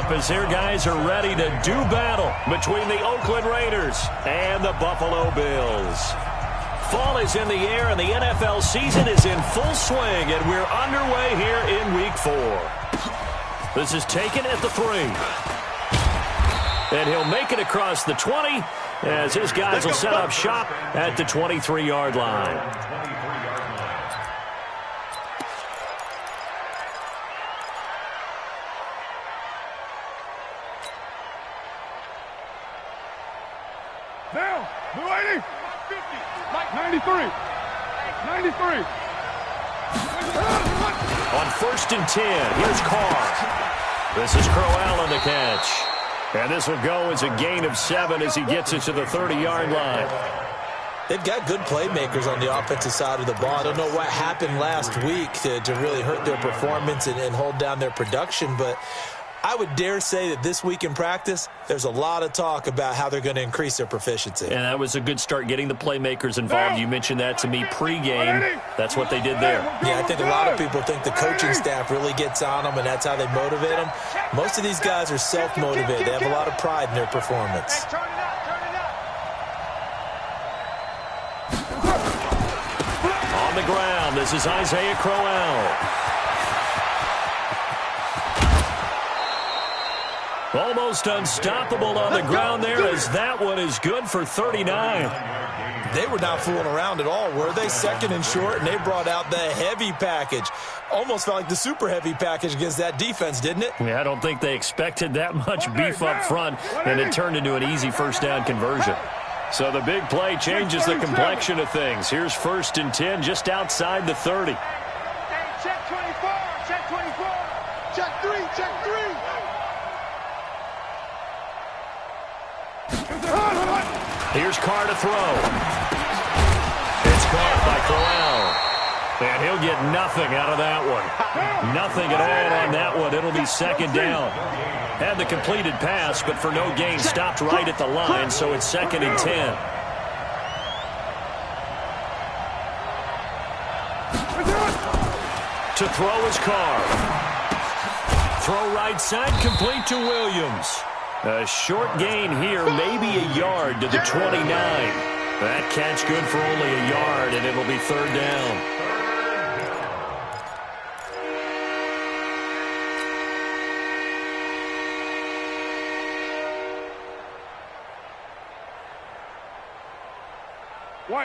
up as their guys are ready to do battle between the Oakland Raiders and the Buffalo Bills. Fall is in the air and the NFL season is in full swing, and we're underway here in Week 4. This is taken at the 3. And he'll make it across the 20 as his guys will set up shop at the 23-yard line. Now, blue 80, 93, 93. On 1st and 10, here's Carr. This is Crowell on the catch. And this will go as a gain of 7 as he gets it to the 30-yard line. They've got good playmakers on the offensive side of the ball. I don't know what happened last week to really hurt their performance and hold down their production, but I would dare say that this week in practice, there's a lot of talk about how they're going to increase their proficiency. And that was a good start, getting the playmakers involved. You mentioned that to me pregame. That's what they did there. Yeah, I think a lot of people think the coaching staff really gets on them, and that's how they motivate them. Most of these guys are self-motivated. They have a lot of pride in their performance. On the ground, this is Isaiah Crowell. Almost unstoppable on the ground there, as that one is good for 39. They were not fooling around at all, were they? 2nd and short, and they brought out the heavy package. Almost felt like the super heavy package against that defense, didn't it? Yeah, I don't think they expected that much beef up front, and it turned into an easy first down conversion. So the big play changes the complexion of things. Here's 1st and 10 just outside the 30. Check 24, check 24, check 3, check 3. Here's Carr to throw. It's caught by Crowell. And he'll get nothing out of that one. Nothing at all on that one. It'll be 2nd down. Had the completed pass, but for no gain, stopped right at the line, so it's 2nd and 10. To throw is Carr. Throw right side, complete to Williams. A short gain here, maybe a yard to the 29. That catch good for only a yard, and it'll be 3rd down.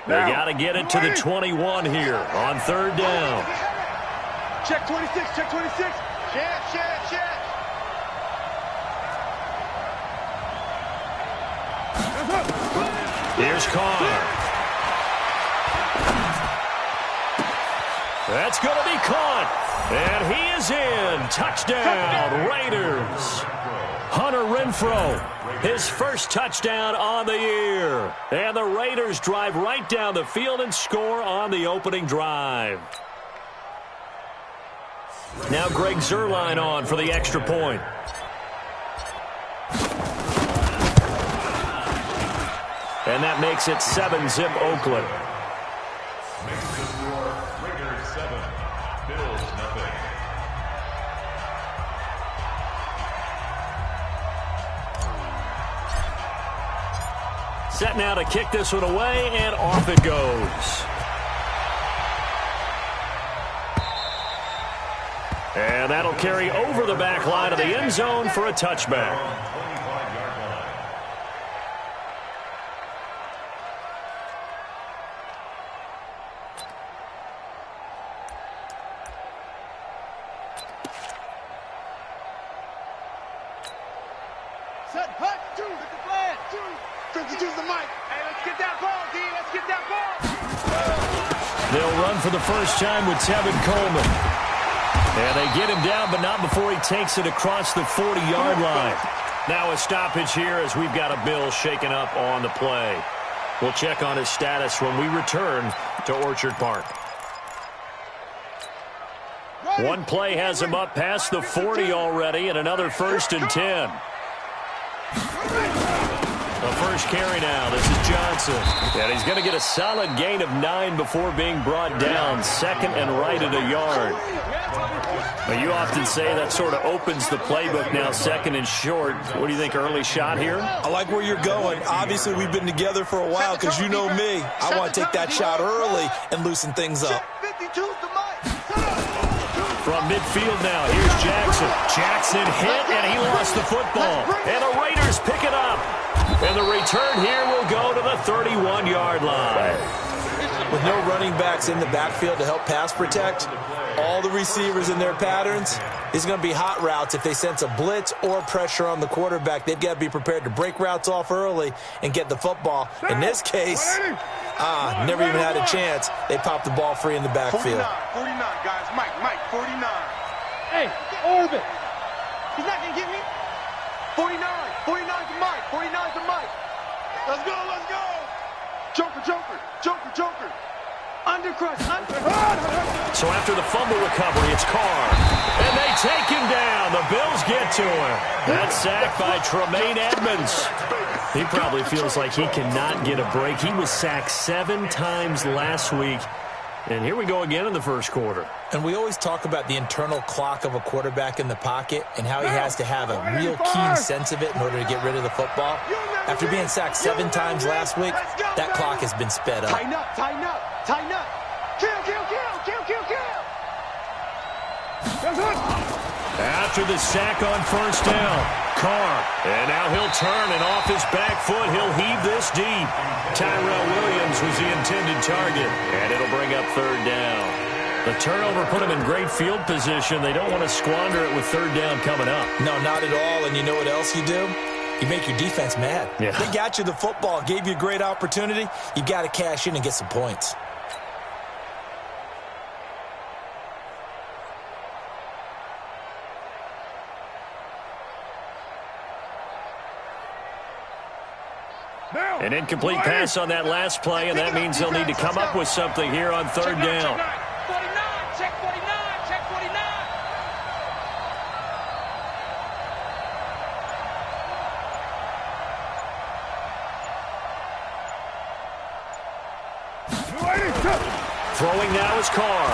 They got to get it to the 21 here on 3rd down. Check 26, check 26. Check. Here's Carr. That's going to be caught. And he is in. Touchdown, Raiders. Hunter Renfrow, his first touchdown on the year. And the Raiders drive right down the field and score on the opening drive. Now Greg Zuerlein on for the extra point. And that makes it 7-zip Oakland. Raiders 7, Bills nothing. Set now to kick this one away, and off it goes. And that'll carry over the back line of the end zone for a touchback. They'll run for the first time with Tevin Coleman. And they get him down, but not before he takes it across the 40-yard line. Now a stoppage here as we've got a Bill shaken up on the play. We'll check on his status when we return to Orchard Park. One play has him up past the 40 already, and another 1st and 10. The first carry now. This is Johnson. And he's going to get a solid gain of 9 before being brought down. Second and right at a yard. But you often say that sort of opens the playbook now, second and short. What do you think, early shot here? I like where you're going. Obviously, we've been together for a while because you know me. I want to take that shot early and loosen things up. From midfield now, here's Jackson. Jackson hit, and he lost the football. And the Raiders pick it up. And the return here will go to the 31-yard line. With no running backs in the backfield to help pass protect, all the receivers in their patterns, it's going to be hot routes. If they sense a blitz or pressure on the quarterback, they've got to be prepared to break routes off early and get the football. In this case, never even had a chance. They popped the ball free in the backfield. 49, guys. Mike, 49. Hey, Orbit. He's not going to get me. 49 to Mike. 49 to Mike. Let's go. Joker. Undercrush. So after the fumble recovery, it's Carr. And they take him down. The Bills get to him. That sack by Tremaine Edmonds. He probably feels like he cannot get a break. He was sacked 7 times last week. And here we go again in the first quarter. And we always talk about the internal clock of a quarterback in the pocket and how he has to have a real keen sense of it in order to get rid of the football. After being sacked 7 times last week, that clock has been sped up. Tighten up. Kill. After the sack on first down, Carr. And now he'll turn, and off his back foot, he'll heave this deep. Tyrell Williams was the intended target, and it'll bring up third down. The turnover put him in great field position. They don't want to squander it with third down coming up. No, not at all. And you know what else you do? You make your defense mad. Yeah. They got you the football, gave you a great opportunity. You got to cash in and get some points. An incomplete pass on that last play, and that means they'll need to come up with something here on third down. Check 49. Throwing now is Carr.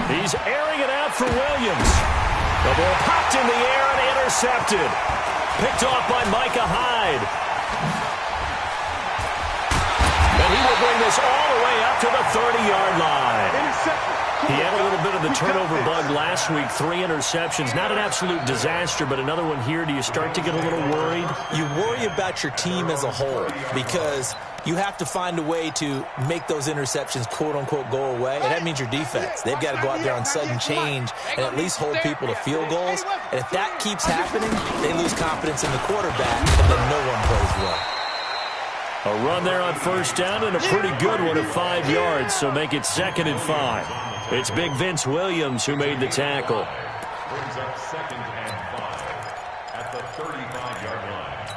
He's airing it out for Williams. The ball popped in the air and intercepted. Picked off by Micah Hyde. And he will bring this all the way up to the 30-yard line. He had a little bit of the turnover bug last week, 3 interceptions. Not an absolute disaster, but another one here. Do you start to get a little worried? You worry about your team as a whole because you have to find a way to make those interceptions, quote-unquote, go away, and that means your defense. They've got to go out there on sudden change and at least hold people to field goals. And if that keeps happening, they lose confidence in the quarterback, and then no one plays well. A run there on first down and a pretty good one of 5 yards, so make it 2nd and 5. It's Big Vince Williams who made the tackle. Brings up 2nd and 5 at the 35-yard line.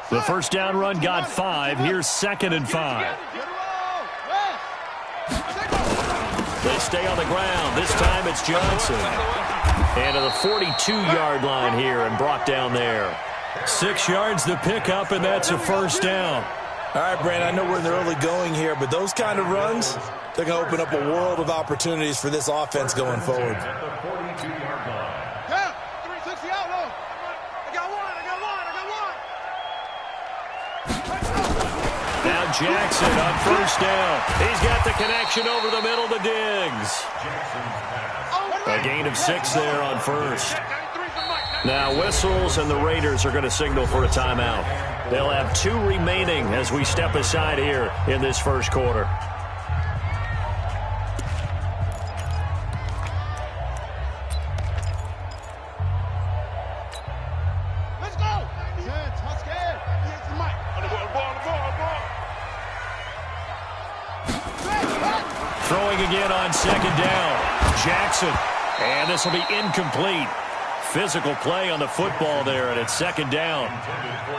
The first down run got 5. Here's 2nd and 5. They stay on the ground. This time it's Johnson. And to the 42-yard line here and brought down there. 6 yards the pickup, and that's a first down. All right, Brandon, I know we're in the early going here, but those kind of runs, they're going to open up a world of opportunities for this offense going forward. At the 42-yard line. Yeah, 360 out low. I got one. Now Jackson on first down. He's got the connection over the middle to Diggs. A gain of 6 there on first. Now whistles, and the Raiders are going to signal for a timeout. They'll have 2 remaining as we step aside here in this first quarter. Let's go. I'm scared. Throwing again on 2nd down. Jackson. And this will be incomplete. Physical play on the football there, and it's 2nd down.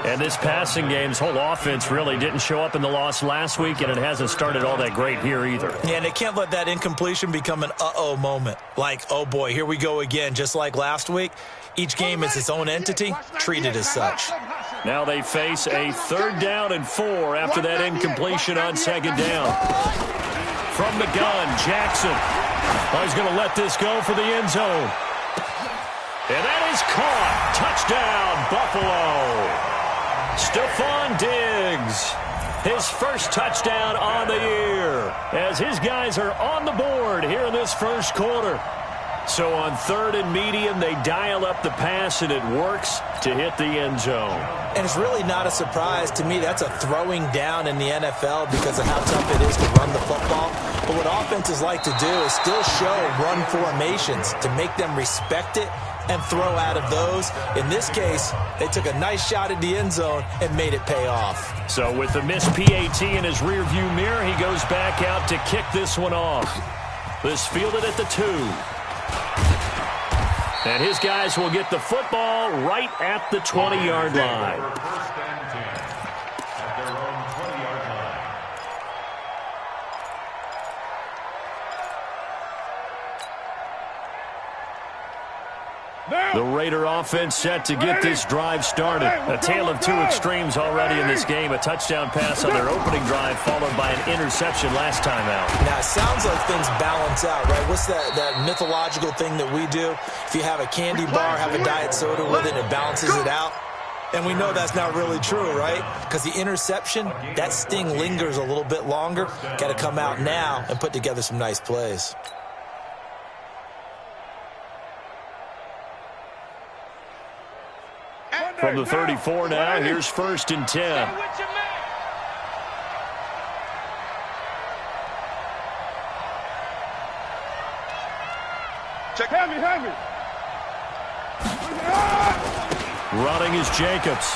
And this passing game's whole offense really didn't show up in the loss last week, and it hasn't started all that great here either. Yeah, and they can't let that incompletion become an uh-oh moment. Like, oh boy, here we go again, just like last week. Each game is its own entity, treated as such. Now they face a 3rd down and 4 after that incompletion on 2nd down. From the gun, Jackson. Oh, he's going to let this go for the end zone. And that is caught. Touchdown, Buffalo. Stephon Diggs. His first touchdown on the year as his guys are on the board here in this first quarter. So on 3rd and medium, they dial up the pass, and it works to hit the end zone. And it's really not a surprise to me. That's a throwing down in the NFL because of how tough it is to run the football. But what offenses like to do is still show run formations to make them respect it and throw out of those. In this case, they took a nice shot at the end zone and made it pay off. So with the missed PAT in his rearview mirror, he goes back out to kick this one off. This fielded at the 2. And his guys will get the football right at the 20-yard line. First and 10 at their own 20-yard line. The Raider offense set to get this drive started. A tale of 2 extremes already in this game. A touchdown pass on their opening drive followed by an interception last time out. Now, it sounds like things balance out, right? What's that mythological thing that we do? If you have a candy bar, have a diet soda with it, it balances it out. And we know that's not really true, right? Because the interception, that sting lingers a little bit longer. Got to come out now and put together some nice plays. From the 34 now, here's 1st and 10. Check. Hand me. Running is Jacobs.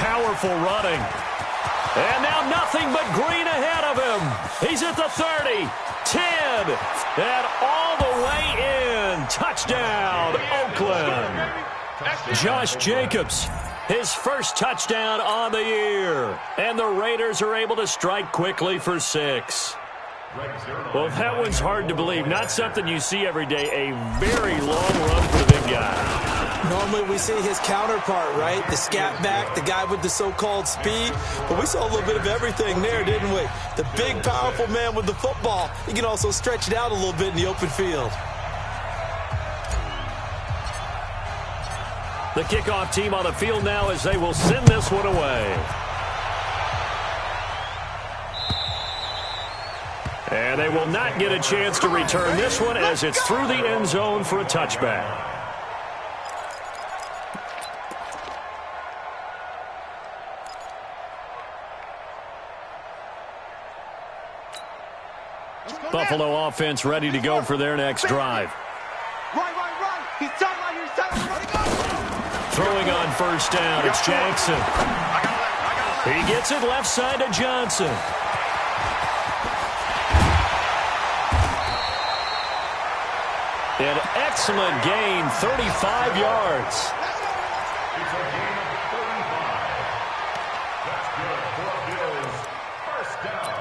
Powerful running. And now nothing but green ahead of him. He's at the 30, 10, and all the way in. Touchdown, Oakland. Josh Jacobs, his first touchdown on the year. And the Raiders are able to strike quickly for 6. Well, that one's hard to believe. Not something you see every day. A very long run for the big guy. Normally we see his counterpart, right? The scat back, the guy with the so-called speed. But we saw a little bit of everything there, didn't we? The big, powerful man with the football. He can also stretch it out a little bit in the open field. The kickoff team on the field now as they will send this one away. And they will not get a chance to return this one as it's through the end zone for a touchback. Buffalo offense ready to go for their next drive. Right. He's sideline here. Throwing on 1st down, it's Jackson. He gets it left side to Johnson. An excellent gain, 35 yards. It's a gain of 35. That's good for a Bills first down.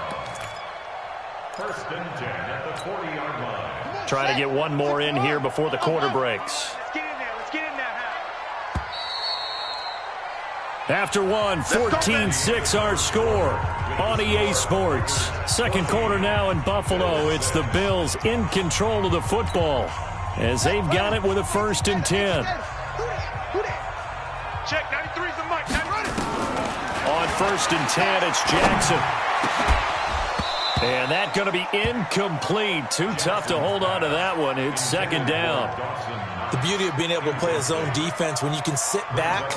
1st and 10 at the 40-yard line. Trying to get one more in here before the quarter breaks. Let's get in there. After one, 14-6 our score on EA Sports. Second quarter now in Buffalo. It's the Bills in control of the football as they've got it with a 1st and 10. Check, 93's the mic. On 1st and 10, it's Jackson. And that going to be incomplete. Too tough to hold on to that one. It's 2nd down. The beauty of being able to play a zone defense, when you can sit back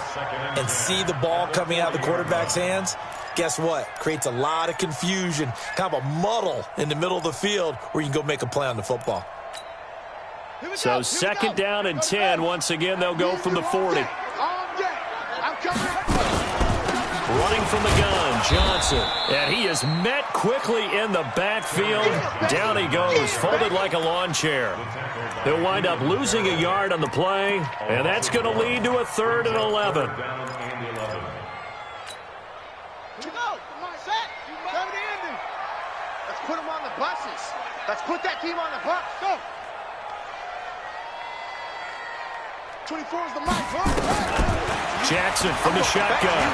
and see the ball coming out of the quarterback's hands, guess what? Creates a lot of confusion, kind of a muddle in the middle of the field where you can go make a play on the football. So 2nd down and 10. Once again, they'll go from the 40. Running from the gun, Johnson. And he is met quickly in the backfield. Down he goes, folded like a lawn chair. They'll wind up losing a yard on the play, and that's going to lead to a 3rd and 11. Here we go. Come on, set. Come to the ending. Let's put them on the buses. Let's put that team on the bus. Go. 24 is the mic, huh? Jackson from the shotgun.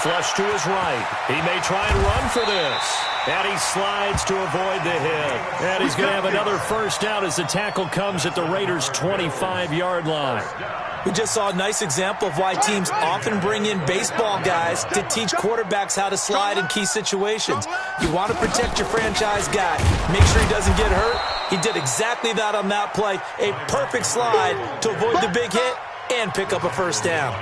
Flush to his right. He may try and run for this. And he slides to avoid the hit. And he's going to have another first down as the tackle comes at the Raiders' 25-yard line. We just saw a nice example of why teams often bring in baseball guys to teach quarterbacks how to slide in key situations. You want to protect your franchise guy. Make sure he doesn't get hurt. He did exactly that on that play. A perfect slide to avoid the big hit and pick up a first down.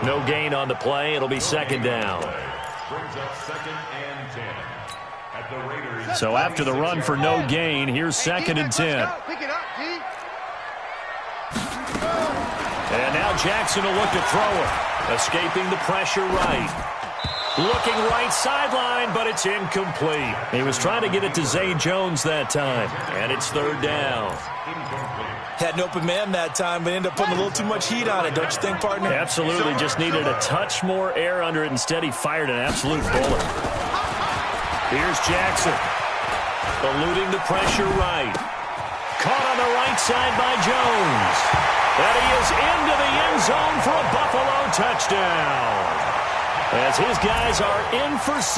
No gain on the play. It'll be second down. Brings up 2nd and 10 at the Raiders. So after the run for no gain, here's 2nd and 10. Pick it up, G. And now Jackson will look to throw it. Escaping the pressure right. Looking right sideline, but it's incomplete. He was trying to get it to Zay Jones that time. And it's 3rd down. Had an open man that time, but ended up putting a little too much heat on it, don't you think, partner? Absolutely. Just needed a touch more air under it. Instead, he fired an absolute bullet. Here's Jackson. Eluding the pressure right. Caught on the right side by Jones. And he is into the end zone for a Buffalo touchdown. As his guys are in for 6.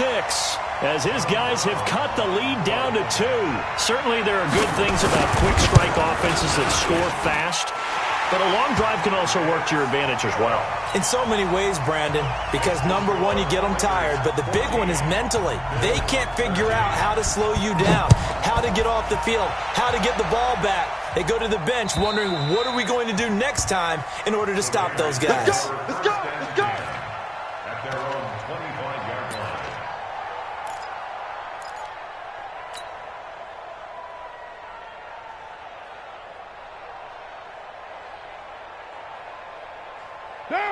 As his guys have cut the lead down to 2. Certainly there are good things about quick strike offenses that score fast. But a long drive can also work to your advantage as well. In so many ways, Brandon, because number one, you get them tired, but the big one is mentally. They can't figure out how to slow you down, how to get off the field, how to get the ball back. They go to the bench wondering, what are we going to do next time in order to stop those guys? Let's go! Let's go! Let's go! At their own 25-yard line.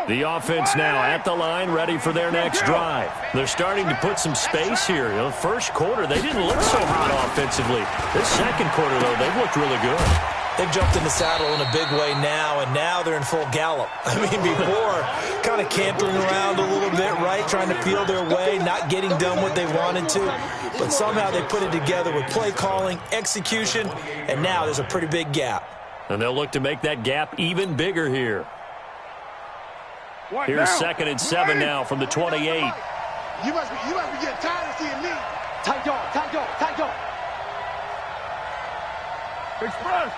The offense now at the line, ready for their next drive. They're starting to put some space here. You know, first quarter, they didn't look so hot offensively. This second quarter, though, they've looked really good. They've jumped in the saddle in a big way now, and now they're in full gallop. I mean, before, kind of cantering around a little bit, right, trying to feel their way, not getting done what they wanted to. But somehow they put it together with play calling, execution, and now there's a pretty big gap. And they'll look to make that gap even bigger here. Here's 2nd and 7 now from the 28. You must be getting tired of seeing me. Tight dog, tight dog, tight dog. Express.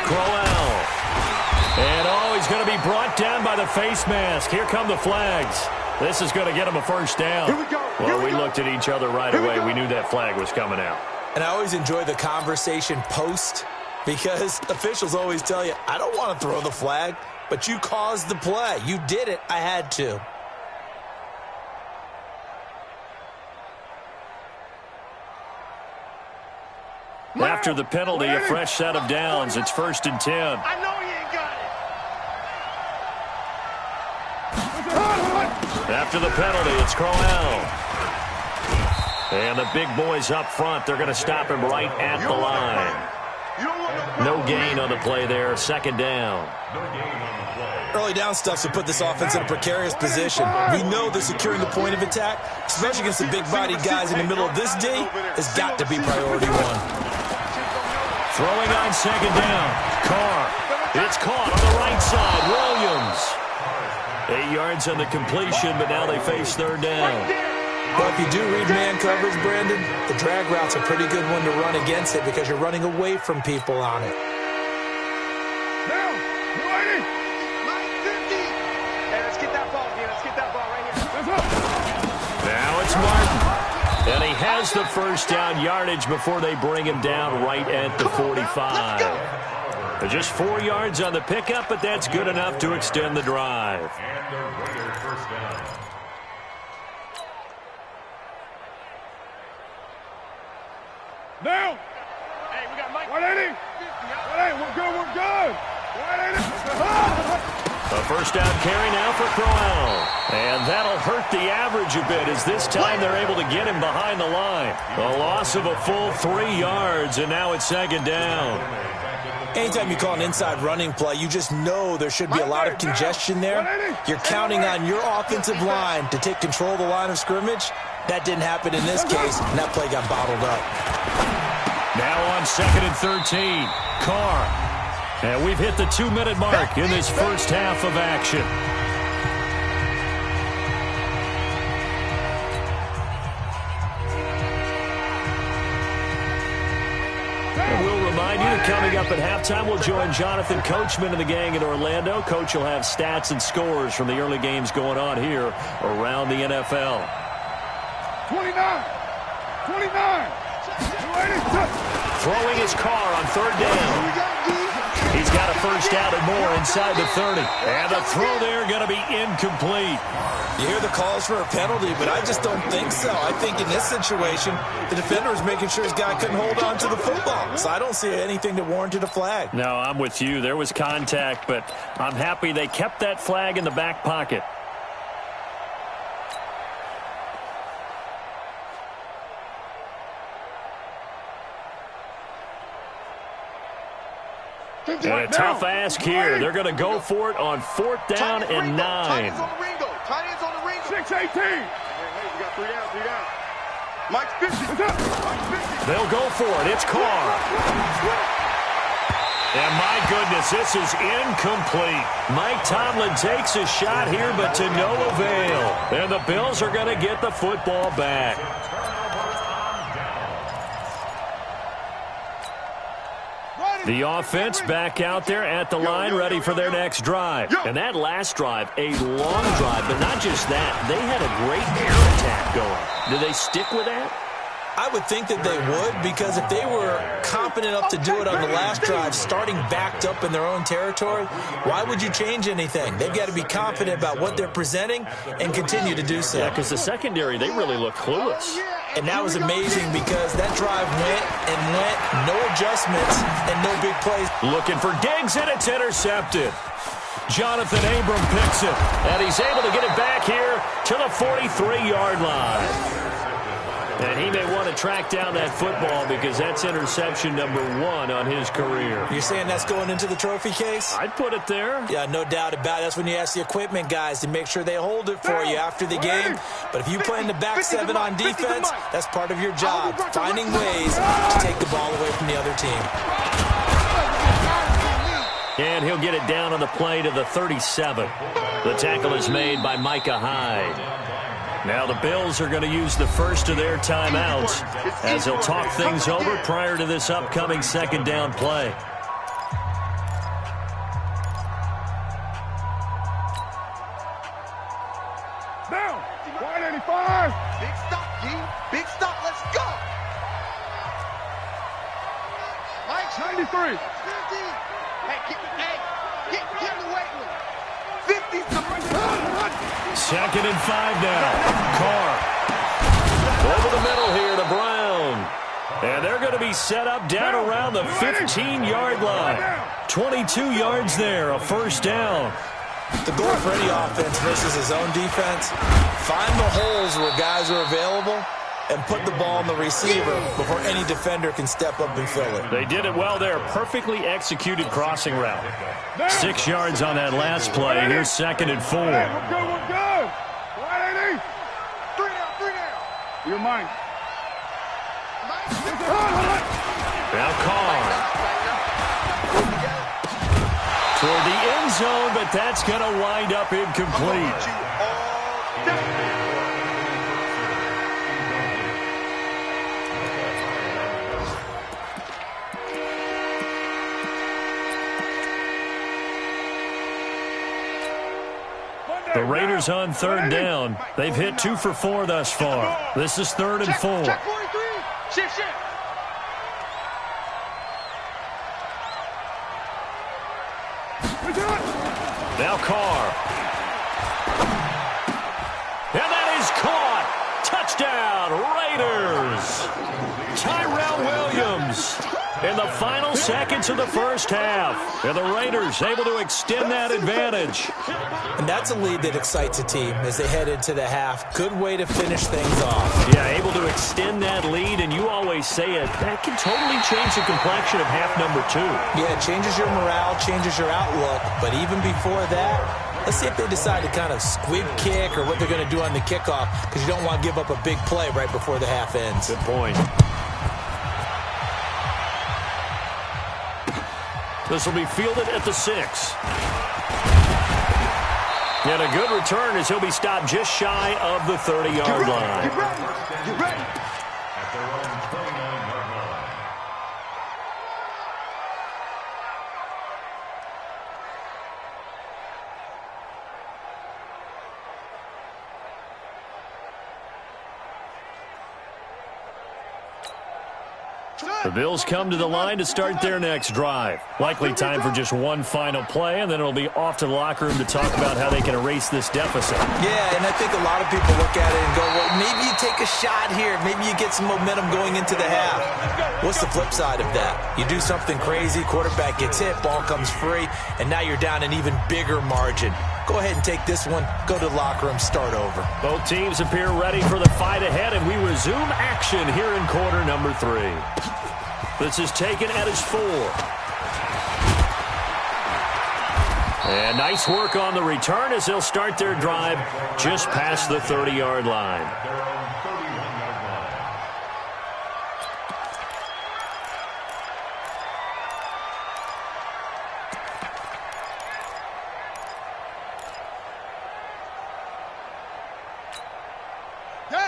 Crowell. And he's going to be brought down by the face mask. Here come the flags. This is going to get him a first down. Here we go. Well, we looked at each other right away. We knew that flag was coming out. And I always enjoy the conversation post, because officials always tell you, I don't want to throw the flag, but you caused the play. You did it. I had to. After the penalty, a fresh set of downs. It's 1st and 10. I know he ain't got it. After the penalty, it's Crowell. And the big boys up front, they're going to stop him right at the line. No gain on the play there. 2nd down. Early down stuff to put this offense in a precarious position. We know that securing the point of attack, especially against the big-bodied guys in the middle of this day, has got to be priority one. Throwing on 2nd down. Carr. It's caught on the right side. Williams. 8 yards on the completion, but now they face 3rd down. Well, if you do read man coverage, Brandon, the drag route's a pretty good one to run against it because you're running away from people on it. Now, ready? 950. Hey, let's get that ball, man. Let's get that ball right here. Now it's Martin. And he has the first down yardage before they bring him down right at the 45. Just 4 yards on the pickup, but that's good enough to extend the drive. And the Raiders first down. Now. Hey, we got Mike. 180. 180. We're good. We're good. 180. A first down carry now for Crowell. And that'll hurt the average a bit as this time they're able to get him behind the line. A loss of a full 3 yards, and now it's 2nd down. Anytime you call an inside running play, you just know there should be a lot of congestion there. You're counting on your offensive line to take control of the line of scrimmage. That didn't happen in this case, and that play got bottled up. Now on 2nd and 13. Carr. And we've hit the 2-minute mark in this first half of action. And we'll remind you that coming up at halftime, we'll join Jonathan Coachman and the gang in Orlando. Coach will have stats and scores from the early games going on here around the NFL. 29. 29. Throwing his car on third down. He's got a first down and more inside the 30. And the throw there going to be incomplete. You hear the calls for a penalty, but I just don't think so. I think in this situation, the defender was making sure his guy couldn't hold on to the football. So I don't see anything that warranted a flag. No, I'm with you. There was contact, but I'm happy they kept that flag in the back pocket. And a tough ask here. They're going to go for it on 4th down and 9. Tight ends on the ring, though. Tight ends on the ring. 6-18. Hey, we got 3 down. Mike's 50. They'll go for it. It's Carr. And my goodness, this is incomplete. Mike Tomlin takes a shot here, but to no avail. And the Bills are going to get the football back. The offense back out there at the line, ready for their next drive. And that last drive, a long drive, but not just that. They had a great air attack going. Do they stick with that? I would think that they would, because if they were confident enough to do it on the last drive, starting backed up in their own territory, why would you change anything? They've got to be confident about what they're presenting and continue to do so. Yeah, because the secondary, they really look clueless. And that was amazing because that drive went and went, no adjustments and no big plays. Looking for Diggs, and it's intercepted. Jonathan Abram picks it, and he's able to get it back here to the 43-yard line. And he may want to track down that football because that's interception number 1 on his career. You're saying that's going into the trophy case? I'd put it there. Yeah, no doubt about it. That's when you ask the equipment guys to make sure they hold it for you after the game. But if you play in the back 7 on defense, that's part of your job, finding ways to take the ball away from the other team. And he'll get it down on the play to the 37. The tackle is made by Micah Hyde. Now the Bills are going to use the first of their timeouts as they'll talk things over prior to this upcoming 2nd down play. Down. 185. Big stop, G. Big stop. Let's go. Mike's 93. 50. Get in the weight room. 50. 2nd and 5 now. Carr. Over the middle here to Brown. And they're going to be set up down around the 15-yard line. 22 yards there, a first down. The goal for any offense versus his own defense, find the holes where guys are available and put the ball on the receiver before any defender can step up and fill it. They did it well there. Perfectly executed crossing route. 6 yards on that last play. Here's 2nd and 4. We're good. 180. 3 down. You're mine. Now Carr. Toward the end zone, but that's going to wind up incomplete. The Raiders on 3rd down. They've hit 2 for 4 thus far. This is 3rd and 4. Check 43. Shift. Now Carr. And that is caught. Touchdown, Raiders. Tyrell Williams in the final seconds of the first half. And the Raiders able to extend that advantage. And that's a lead that excites a team as they head into the half. Good way to finish things off. Yeah, able to extend that lead, and you always say it, that can totally change the complexion of half number 2. Yeah, it changes your morale, changes your outlook. But even before that, let's see if they decide to kind of squib kick or what they're going to do on the kickoff, because you don't want to give up a big play right before the half ends. Good point. This will be fielded at the 6. And a good return as he'll be stopped just shy of the 30-yard line. Get ready. Get ready. At their own 29-yard line. The Bills come to the line to start their next drive. Likely time for just one final play, and then it'll be off to the locker room to talk about how they can erase this deficit. Yeah, and I think a lot of people look at it and go, well, maybe you take a shot here. Maybe you get some momentum going into the half. What's the flip side of that? You do something crazy, quarterback gets hit, ball comes free, and now you're down an even bigger margin. Go ahead and take this one, go to the locker room, start over. Both teams appear ready for the fight ahead, and we resume action here in quarter number 3. This is taken at his 4. And nice work on the return as they'll start their drive just past the 30-yard line. Their own 31-yard line.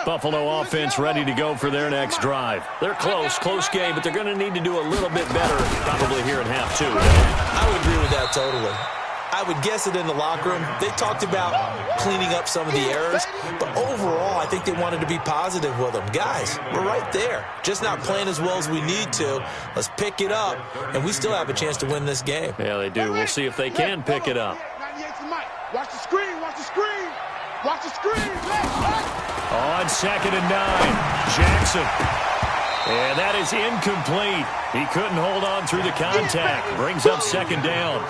Buffalo offense ready to go for their next drive. They're close game, but they're going to need to do a little bit better probably here in half 2. I would agree with that totally. I would guess it in the locker room. They talked about cleaning up some of the errors, but overall, I think they wanted to be positive with them. Guys, we're right there. Just not playing as well as we need to. Let's pick it up, and we still have a chance to win this game. Yeah, they do. We'll see if they can pick it up. Watch the screen. Watch the screen. Watch the screen. On 2nd and 9, Jackson. And that is incomplete. He couldn't hold on through the contact. Brings up 2nd down.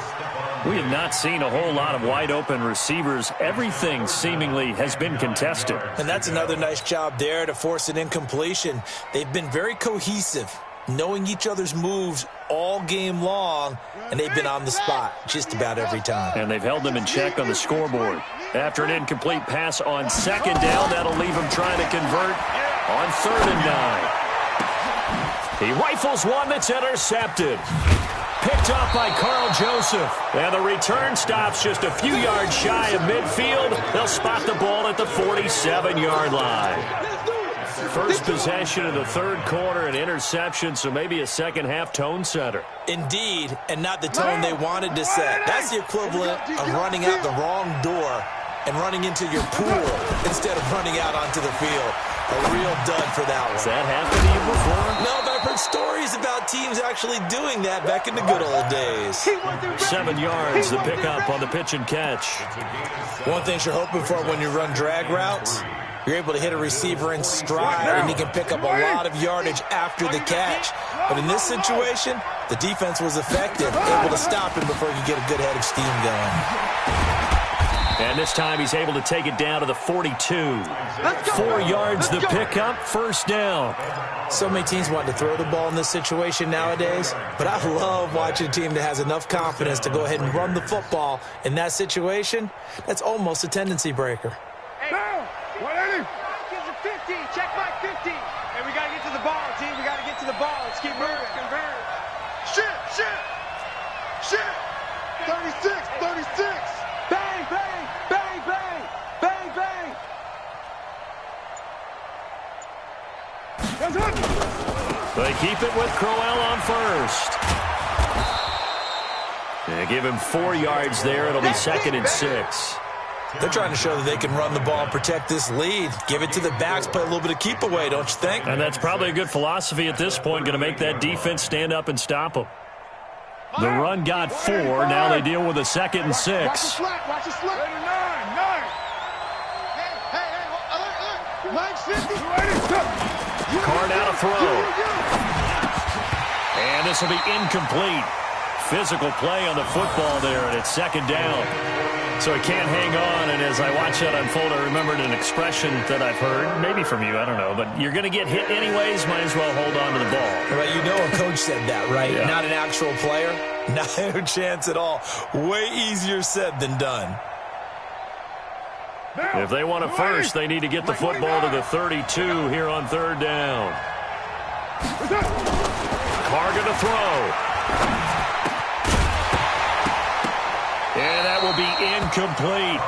We have not seen a whole lot of wide-open receivers. Everything seemingly has been contested. And that's another nice job there to force an incompletion. They've been very cohesive, knowing each other's moves all game long, and they've been on the spot just about every time. And they've held them in check on the scoreboard. After an incomplete pass on 2nd down, that'll leave him trying to convert on 3rd and 9. He rifles one that's intercepted. Picked off by Carl Joseph. And the return stops just a few yards shy of midfield. They'll spot the ball at the 47-yard line. First possession of the 3rd quarter, an interception, so maybe a second-half tone setter. Indeed, and not the tone they wanted to set. That's the equivalent of running out the wrong door and running into your pool instead of running out onto the field. A real dud for that one. Has that happened to you before? No, but I've heard stories about teams actually doing that back in the good old days. 7 yards, the pickup on the pitch and catch. One thing you're hoping for when you run drag routes, you're able to hit a receiver in stride, and he can pick up a lot of yardage after the catch. But in this situation, the defense was effective, able to stop him before he could get a good head of steam going. And this time he's able to take it down to the 42. 4 yards the pickup, 1st down. So many teams want to throw the ball in this situation nowadays, but I love watching a team that has enough confidence to go ahead and run the football in that situation. That's almost a tendency breaker. Now, 180. Gives it 50. Check my 50. And we got to get to the ball, team. We got to get to the ball. Let's keep moving. Convert. Shit. 36. Bang, bang, bang, bang, bang, bang. That's it. They keep it with Crowell on 1st. They give him 4 yards there. It'll be 2nd and 6. They're trying to show that they can run the ball and protect this lead. Give it to the backs, play a little bit of keep away, don't you think? And that's probably a good philosophy at this point, going to make that defense stand up and stop them. The run got 4. Now they deal with a 2nd and 6. Watch the slap. 9. Hey, Mike's 50. Card out a throw. And this will be incomplete. Physical play on the football there, and it's 2nd down. So he can't hang on, and as I watch that unfold, I remembered an expression that I've heard, maybe from you, I don't know, but you're going to get hit anyways, might as well hold on to the ball. Well, you know a coach said that, right? Yeah. Not an actual player. Not a chance at all. Way easier said than done. If they want a first, they need to get the football to the 32 here on 3rd down. Carr going to throw. incomplete.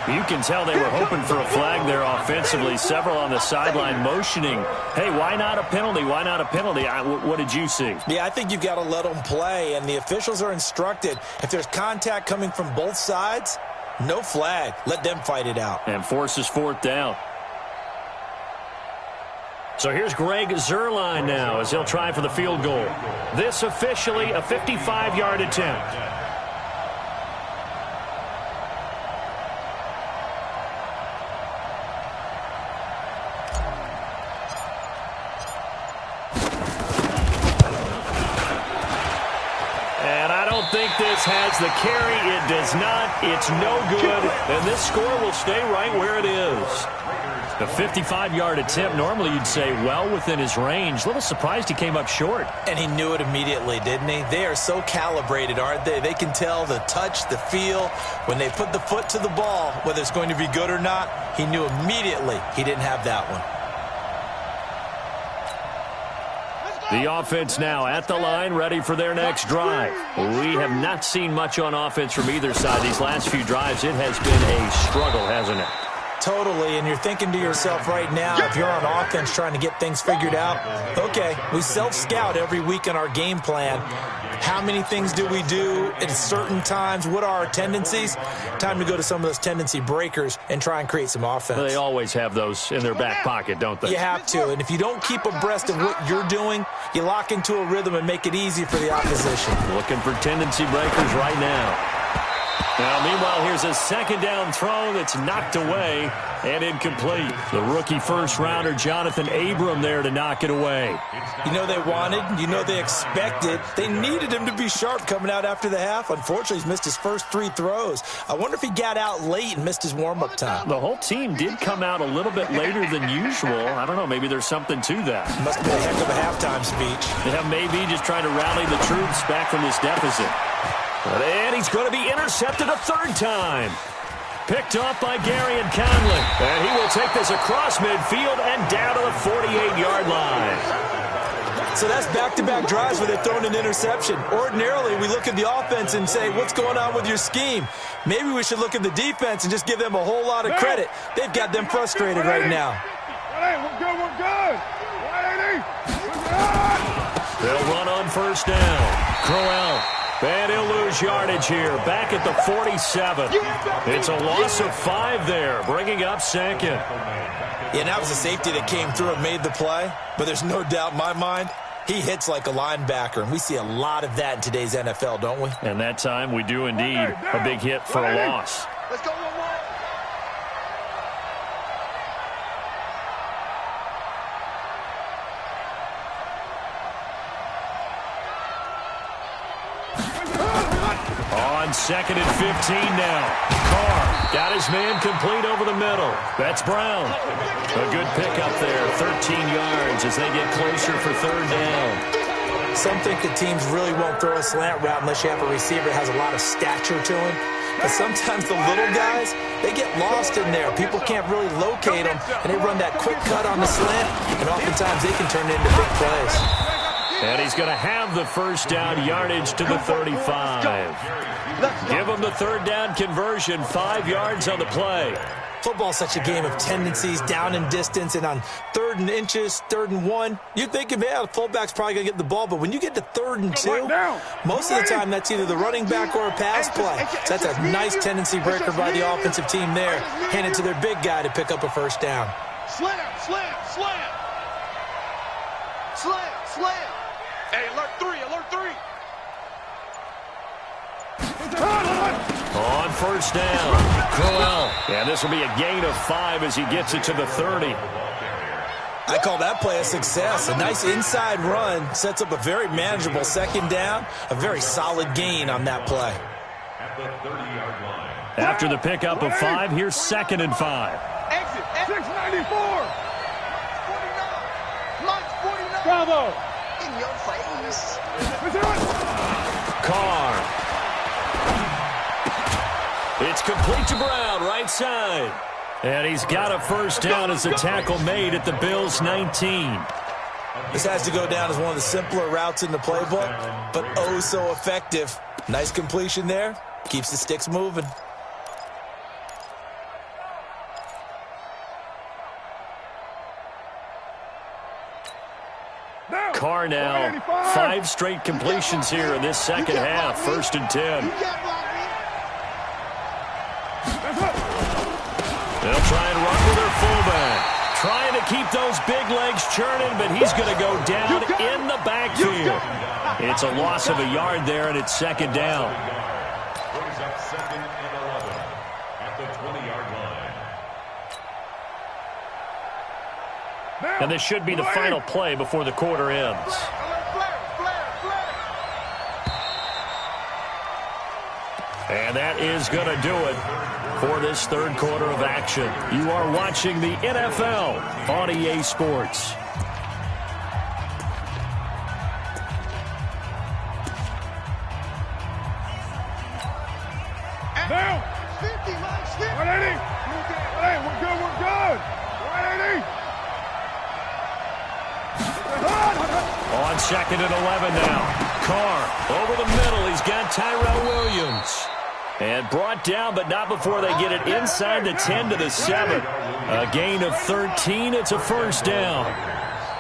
You can tell they were hoping for a flag there offensively. Several on the sideline motioning, hey, why not a penalty? Why not a penalty? What did you see? Yeah, I think you've got to let them play, and the officials are instructed. If there's contact coming from both sides, no flag. Let them fight it out. And forces fourth down. So here's Greg Zuerlein now as he'll try for the field goal. This officially a 55-yard attempt. This has the carry. It does not. It's no good. And this score will stay right where it is. The 55-yard attempt, normally you'd say well within his range. A little surprised he came up short. And he knew it immediately, didn't he? They are so calibrated, aren't they? They can tell the touch, the feel. When they put the foot to the ball, whether it's going to be good or not, he knew immediately he didn't have that one. The offense now at the line, ready for their next drive. We have not seen much on offense from either side these last few drives. It has been a struggle, hasn't it? Totally, and you're thinking to yourself right now, if you're on offense trying to get things figured out, okay, we self-scout every week in our game plan. How many things do we do at certain times? What are our tendencies? Time to go to some of those tendency breakers and try and create some offense. Well, they always have those in their back pocket, don't they? You have to, and if you don't keep abreast of what you're doing, you lock into a rhythm and make it easy for the opposition. Looking for tendency breakers right now. Now, meanwhile, here's a second down throw that's knocked away and incomplete. The rookie first-rounder, Jonathan Abram, there to knock it away. You know they wanted, you know they expected. They needed him to be sharp coming out after the half. Unfortunately, he's missed his first 3 throws. I wonder if he got out late and missed his warm-up time. The whole team did come out a little bit later than usual. I don't know, maybe there's something to that. Must have been a heck of a halftime speech. Yeah, maybe just trying to rally the troops back from this deficit. And he's going to be intercepted a third time. Picked off by Gary and Conley. And he will take this across midfield and down to the 48-yard line. So that's back-to-back drives where they've thrown an interception. Ordinarily, we look at the offense and say, what's going on with your scheme? Maybe we should look at the defense and just give them a whole lot of credit. They've got them frustrated right now. We're good, we're good. 180. They'll run on first down. Crowell. And he'll lose yardage here. Back at the 47. It's a loss of 5 there, bringing up second. Yeah, that was a safety that came through and made the play. But there's no doubt in my mind, he hits like a linebacker. And we see a lot of that in today's NFL, don't we? And that time we do indeed. A big hit for a loss. Let's go one more. On second and 15 now. Carr got his man complete over the middle. That's Brown. A good pickup there, 13 yards as they get closer for third down. Some think the teams really won't throw a slant route unless you have a receiver that has a lot of stature to him. But sometimes the little guys, they get lost in there. People can't really locate them, and they run that quick cut on the slant, and oftentimes they can turn it into big plays. And he's going to have the first down, yardage to the 35. Give him the third down conversion, 5 yards on the play. Football's such a game of tendencies, down and distance, and on 3rd and inches, 3rd and 1, you think, yeah, the fullback's probably going to get the ball, but when you get to 3rd and 2, most of the time that's either the running back or a pass play. So that's a nice tendency breaker by the offensive team there. Hand it to their big guy to pick up a first down. Slam, slam, slam. Slam, slam. Hey, alert 3, alert 3. On first down, Crowell. And this will be a gain of 5 as he gets it to the 30. I call that play a success. A nice inside run sets up a very manageable second down. A very solid gain on that play. At the 30-yard line. After the pickup of 5, here's 2nd and 5. Exit. 694. 49. Lunch 49. Bravo. In your face. Carr. It's complete to Brown, right side. And he's got a first down as the tackle made at the Bills' 19. This has to go down as one of the simpler routes in the playbook, but oh so effective. Nice completion there. Keeps the sticks moving. far now. 5 straight completions here in this second half. 1st and 10. They'll try and run with their fullback. Trying to keep those big legs churning, but he's going to go down in the backfield. It's a loss of a yard there, and it's 2nd down. Brings up 2nd and 11 at the 20-yard line. And this should be the final play before the quarter ends. And that is going to do it for this 3rd quarter of action. You are watching the NFL on EA Sports. Now, 50, Mike, 50. 180. 180. We're good. We're good. 180. On 2nd and 11 now. Carr over the middle. He's got Tyrell Williams. And brought down, but not before they get it inside the 10 to the 7. A gain of 13. It's a 1st down.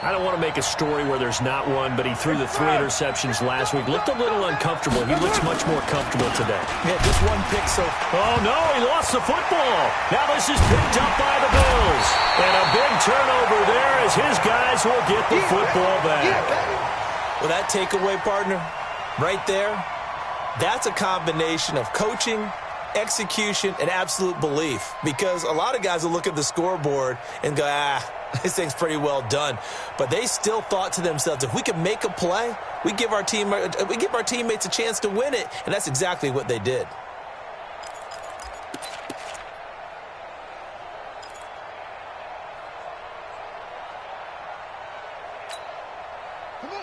I don't want to make a story where there's not one, but he threw the 3 interceptions last week. Looked a little uncomfortable. He looks much more comfortable today. Yeah, just one pick. So, oh, no, he lost the football. Now this is picked up by the Bills. And a big turnover there as his guys will get the football back. Well, that takeaway, partner, right there, that's a combination of coaching, execution, and absolute belief. Because a lot of guys will look at the scoreboard and go, this thing's pretty well done. But they still thought to themselves, if we can make a play, we give our teammates a chance to win it. And that's exactly what they did.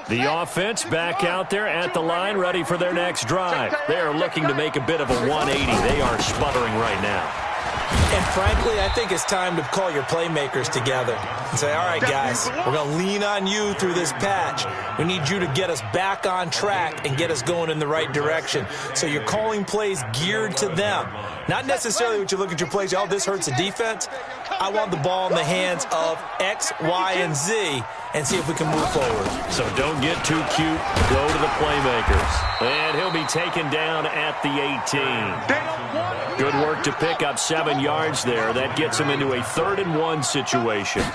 The offense back out there at the line, ready for their next drive. They are looking to make a bit of a 180. They are sputtering right now. And frankly, I think it's time to call your playmakers together and say, all right, guys, we're going to lean on you through this patch. We need you to get us back on track and get us going in the right direction. So you're calling plays geared to them. Not necessarily what you look at your plays, oh, this hurts the defense. I want the ball in the hands of X, Y, and Z and see if we can move forward. So don't get too cute. Go to the playmakers. And he'll be taken down at the 18. Good work to pick up 7 yards there. That gets him into a 3rd and 1 situation.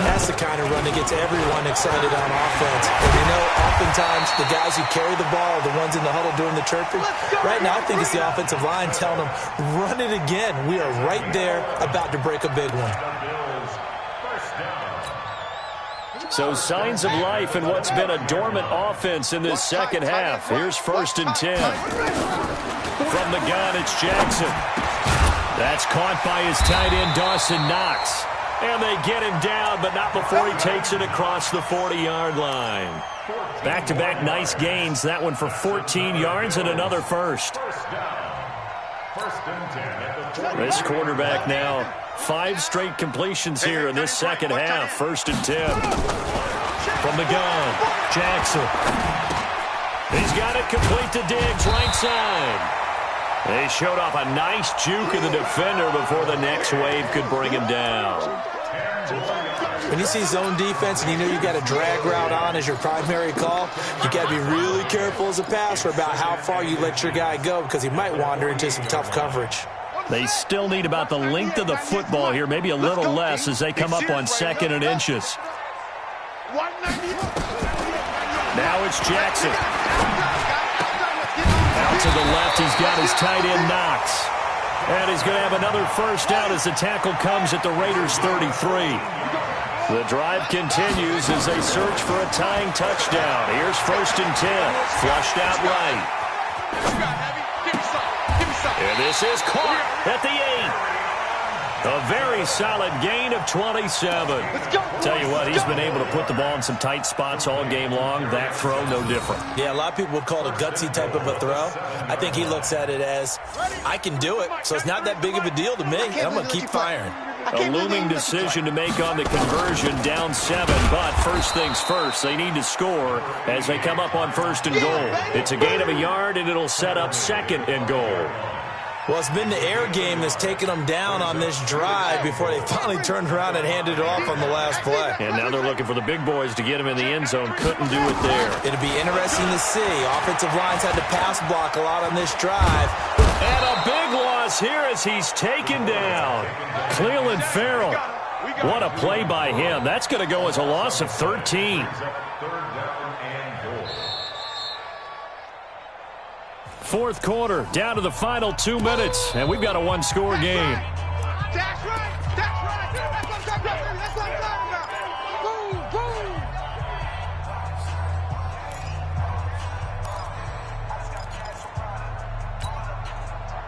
That's the kind of run that gets everyone excited on offense. And you know, oftentimes the guys who carry the ball are the ones in the huddle doing the chirping. Right now, I think it's the offensive line telling them, run it again. We are right there about to break a big one. So signs of life in what's been a dormant offense in this second half. Here's 1st and 10. From the gun, it's Jackson. That's caught by his tight end, Dawson Knox. And they get him down, but not before he takes it across the 40-yard line. Back-to-back nice gains. That one for 14 yards and another first. This quarterback now, 5 straight completions here in this second half. 1st and 10. From the gun, Jackson. He's got it complete to Diggs, right side. They showed off a nice juke of the defender before the next wave could bring him down. When you see zone defense and you know you got a drag route on as your primary call, you got to be really careful as a passer about how far you let your guy go because he might wander into some tough coverage. They still need about the length of the football here, maybe a little less as they come up on 2nd and inches. Now it's Jackson. Out to the left, he's got his tight end Knox. And he's going to have another first down as the tackle comes at the Raiders' 33. The drive continues as they search for a tying touchdown. Here's 1st and 10. Flushed out right. And this is caught at the 8. A very solid gain of 27. Tell you what, he's been able to put the ball in some tight spots all game long. That throw, no different. Yeah, a lot of people would call it a gutsy type of a throw. I think he looks at it as, I can do it, so it's not that big of a deal to me. I'm going to keep firing. A looming decision to make on the conversion, down 7. But first things first, they need to score as they come up on 1st and goal. It's a gain of a yard, and it'll set up 2nd and goal. Well, it's been the air game that's taken them down on this drive before they finally turned around and handed it off on the last play. And now they're looking for the big boys to get him in the end zone. Couldn't do it there. It'll be interesting to see. Offensive lines had to pass block a lot on this drive. And a big loss here as he's taken down. Cleveland Farrell. What a play by him. That's going to go as a loss of 13. Fourth quarter, down to the final 2 minutes, and we've got a one-score game. That's right. That's right. That's what I'm talking about. That's what I'm talking about. Boom,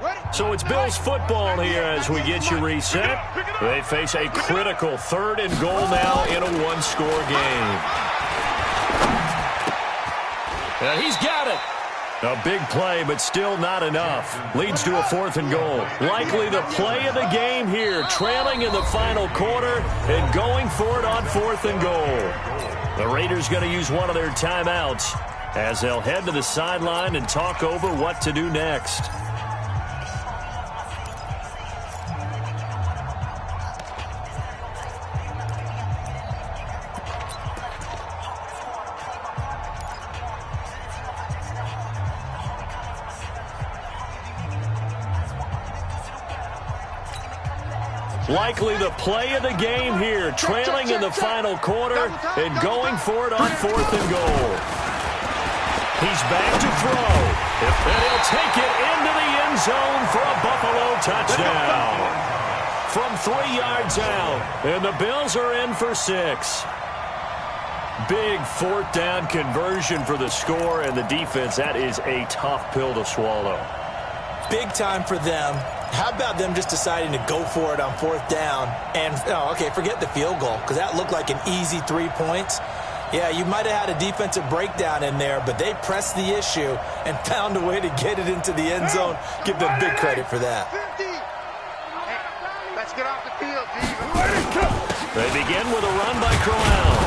boom. So it's Bills football here as we get you reset. They face a critical 3rd and goal now in a one-score game. And he's got it. A big play, but still not enough. Leads to a 4th and goal. Likely the play of the game here, trailing in the final quarter and going for it on 4th and goal. The Raiders going to use one of their timeouts as they'll head to the sideline and talk over what to do next. Likely the play of the game here, trailing in the final quarter and going for it on 4th and goal. He's back to throw, and he'll take it into the end zone for a Buffalo touchdown. From 3 yards out, and the Bills are in for 6. Big 4th down conversion for the score, and the defense, that is a tough pill to swallow. Big time for them. How about them just deciding to go for it on 4th down? And, forget the field goal, because that looked like an easy 3 points. Yeah, you might have had a defensive breakdown in there, but they pressed the issue and found a way to get it into the end zone. Give them big credit for that. 50. Hey, let's get off the field, D. They begin with a run by Crowell.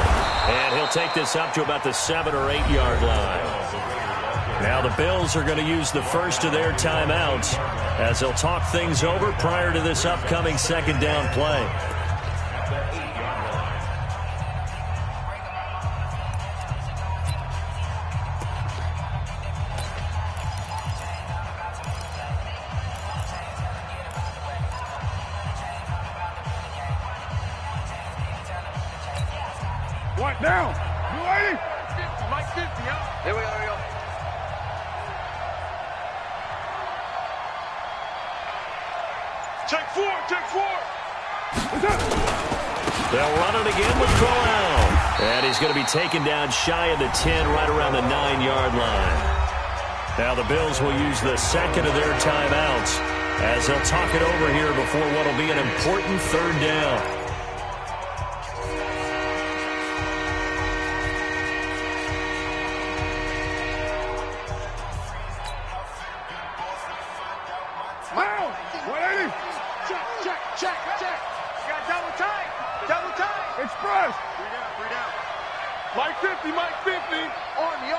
And he'll take this up to about the 7 or 8 yard line. Now the Bills are going to use the first of their timeouts as they'll talk things over prior to this upcoming 2nd down play. What now? You ready? 50, Mike 50, huh? There we go, Check 4, check 4. They'll run it again with Crowell. And he's going to be taken down shy of the 10, right around the 9-yard line. Now the Bills will use the second of their timeouts as they'll talk it over here before what will be an important 3rd down. Express. 3 down. Mike 50, Mike 50. Army.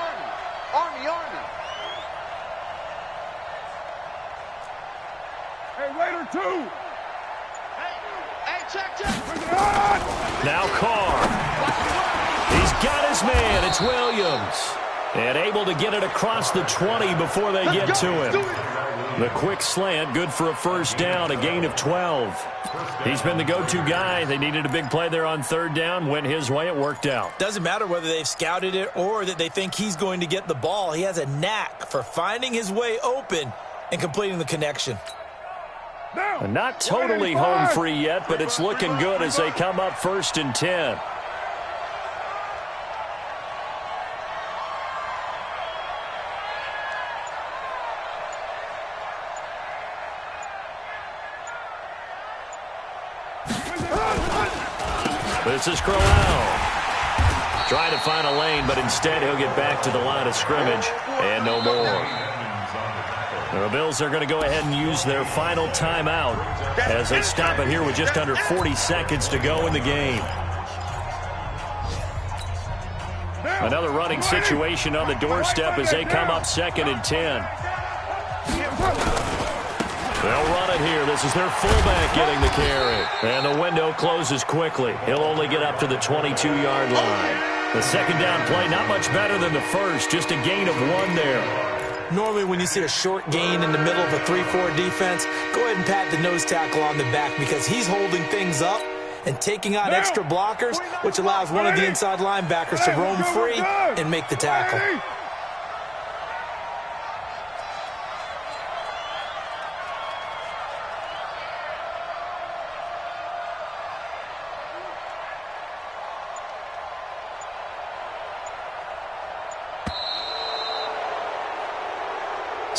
Hey, Raider 2. Hey, check. Now Carr. He's got his man. It's Williams. And able to get it across the 20 before they get to him. The quick slant, good for a 1st down, a gain of 12. He's been the go-to guy. They needed a big play there on 3rd down. Went his way. It worked out. Doesn't matter whether they've scouted it or that they think he's going to get the ball. He has a knack for finding his way open and completing the connection. And not totally home free yet, but it's looking good as they come up 1st and 10. This is Crowell. Trying to find a lane, but instead he'll get back to the line of scrimmage and no more. The Bills are going to go ahead and use their final timeout as they stop it here with just under 40 seconds to go in the game. Another running situation on the doorstep as they come up 2nd and 10. split here. This is their fullback getting the carry. And the window closes quickly. He'll only get up to the 22-yard line. The second down play, not much better than the first. Just a gain of 1 there. Normally when you see a short gain in the middle of a 3-4 defense, go ahead and pat the nose tackle on the back because he's holding things up and taking out extra blockers, which allows one of the inside linebackers to roam free and make the tackle.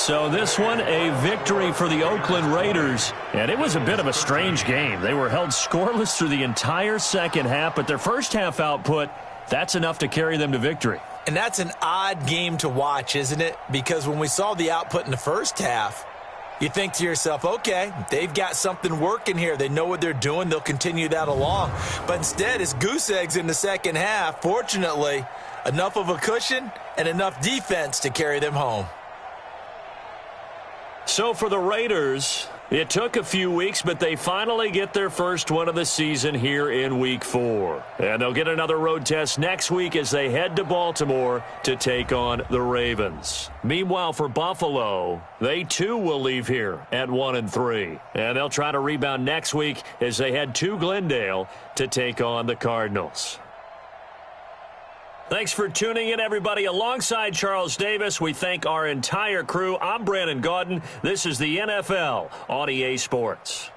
So this one, a victory for the Oakland Raiders. And it was a bit of a strange game. They were held scoreless through the entire second half, but their first half output, that's enough to carry them to victory. And that's an odd game to watch, isn't it? Because when we saw the output in the first half, you think to yourself, okay, they've got something working here. They know what they're doing. They'll continue that along. But instead, it's goose eggs in the second half. Fortunately, enough of a cushion and enough defense to carry them home. So for the Raiders, it took a few weeks, but they finally get their first one of the season here in Week 4. And they'll get another road test next week as they head to Baltimore to take on the Ravens. Meanwhile, for Buffalo, they too will leave here at 1-3. And they'll try to rebound next week as they head to Glendale to take on the Cardinals. Thanks for tuning in, everybody. Alongside Charles Davis, we thank our entire crew. I'm Brandon Gaudin. This is the NFL on EA Sports.